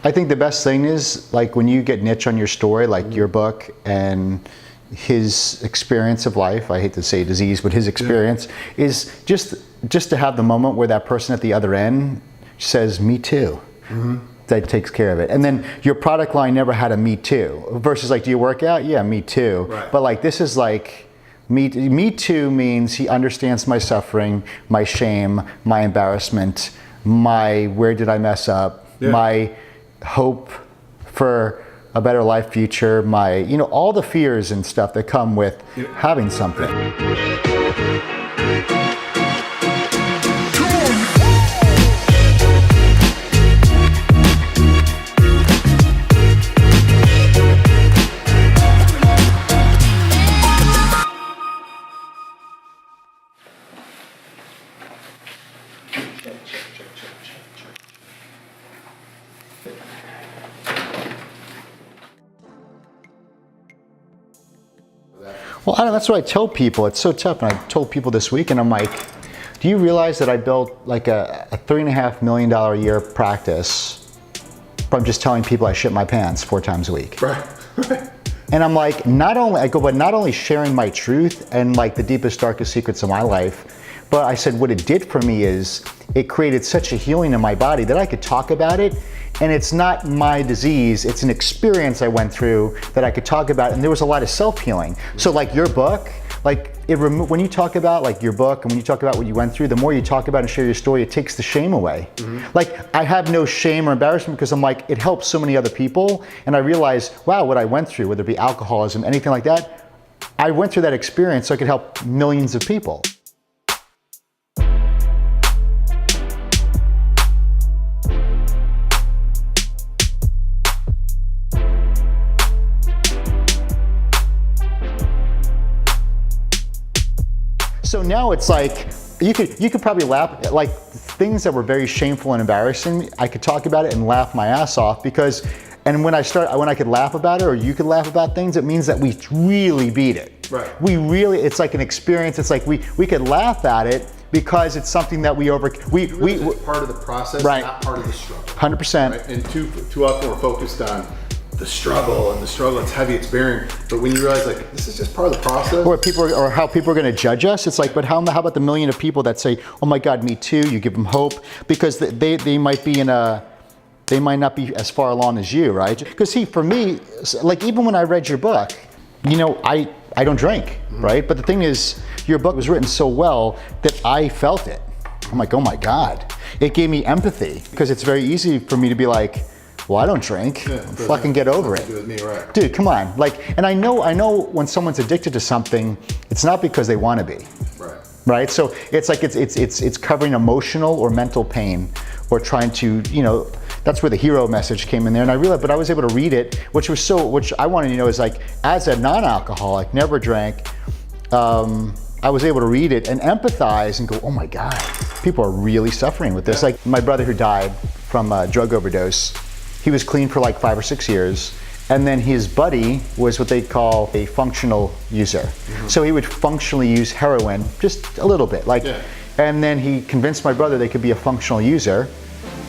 I think the best thing is like when you get niche on your story, like your book and his experience of life, I hate to say disease, but his experience is just to have the moment where that person at the other end says, me too. That takes care of it. And then your product line never had a me too versus like, do you work out? Yeah, me too. Right. But like, this is like, me too means he understands my suffering, my shame, my embarrassment, my where did I mess up, my hope for a better life future, my, you know, all the fears and stuff that come with having something. Well, I don't know, that's what I tell people. It's so tough. And I told people this week, and I'm like, do you realize that I built like a $3.5 million a year practice from just telling people I shit my pants 4 times a week? Right. And I'm like, but not only sharing my truth and like the deepest, darkest secrets of my life, but I said what it did for me is it created such a healing in my body that I could talk about it. And it's not my disease, it's an experience I went through that I could talk about, and there was a lot of self-healing. So like your book, like when you talk about like your book and when you talk about what you went through, the more you talk about and share your story, it takes the shame away. Like I have no shame or embarrassment because I'm like, it helps so many other people. And I realized, wow, what I went through, whether it be alcoholism, anything like that, I went through that experience so I could help millions of people. So now it's like, you could probably laugh, like things that were very shameful and embarrassing, I could talk about it and laugh my ass off because, and when I could laugh about it or you could laugh about things, it means that we really beat it. Right. It's like an experience, it's like we could laugh at it because it's something that we part of the process, right. Not part of the struggle. 100%. Right? And too often we're focused on the struggle, it's heavy, it's bearing. But when you realize like, this is just part of the process. Or how people are gonna judge us. It's like, but how about the million of people that say, oh my God, me too, you give them hope. Because they might be they might not be as far along as you, right? Because see, for me, like even when I read your book, you know, I don't drink, right? But the thing is, your book was written so well that I felt it. I'm like, oh my God. It gave me empathy because it's very easy for me to be like, well, I don't drink. Fucking get over it. With me, right. Dude, come on. Like, and I know when someone's addicted to something, it's not because they want to be. Right. Right? So it's like it's covering emotional or mental pain or trying to, you know, that's where the hero message came in there. And I realized, but I was able to read it, which I wanted to know is like, as a non-alcoholic, never drank, I was able to read it and empathize and go, oh my God, people are really suffering with this. Like my brother who died from a drug overdose, he was clean for like 5 or 6 years. And then his buddy was what they call a functional user. So he would functionally use heroin, just a little bit. And then he convinced my brother they could be a functional user,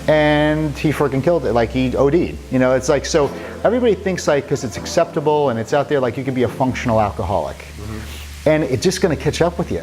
and he freaking killed it, like he OD'd. You know, it's like, so everybody thinks like, because it's acceptable and it's out there, like you can be a functional alcoholic. And it's just gonna catch up with you.